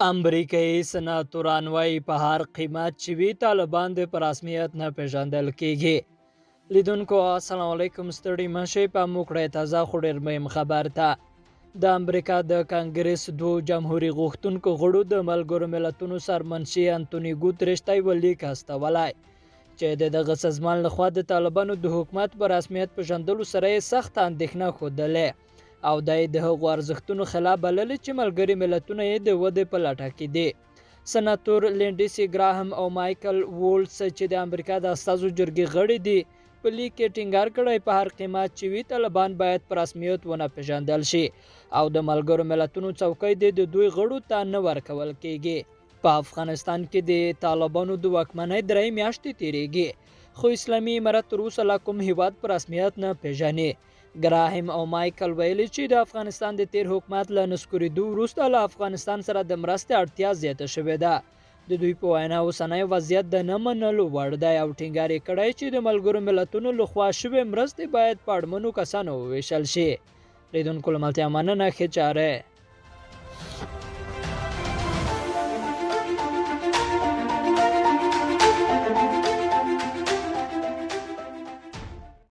امریکایي سناتوران وایي په هر قیمت چې وي طالبان د په رسمیت نه پیژندل کیږي. لیدونکو السلام علیکم، ستړي مه شئ، په موږ کړئ تازه خو ډېر مهم خبر ته. د امریکا د کانګرس دوو جمهوري غوښتونکو غړو د ملګرو ملتونو سرمنشي انتوني ګوتریش ته یوه لیک استولی چې د دغه سازمان لخوا د طالبانو د حکومت په رسمیت پیژندلو سره یې سخته اندېښنه ښودلې او دا د هغو ارزښتونو خلاف بللې چې ملګري ملتونه یې د ودې په لټه کې دي. سناتور لینډسي ګراهم او مایکل وولز چې د امریکا د استازو جرګې غړي دي په لیک کې ټینګار کړی په هر قیمت چې وي طالبان باید په رسمیت ونه پیژندل شي او د ملګرو ملتونو څوکۍ د دوی غړو ته نه ورکول کیږي. په افغانستان کې د طالبانو د واکمنۍ 3 میاشتې تیریږي خو اسلامي امارت تر اوسه لا کوم هیواد په رسمیت نه پیژني. ګراهم او مایکل ویلي چې د افغانستان د تیر حکومت له نسکورېدو وروسته له افغانستان سره د مرستې اړتیا زیاته شوې ده. د دوی په وینا اوسنی وضعیت د نه منلو وړ دی او ټینګار یې کړی چې د ملګرو ملتونو لخوا شوې مرستې باید په اړمنو کسانو وویشل شي. لیدونکو له ملتیا مننه، ښه چاره.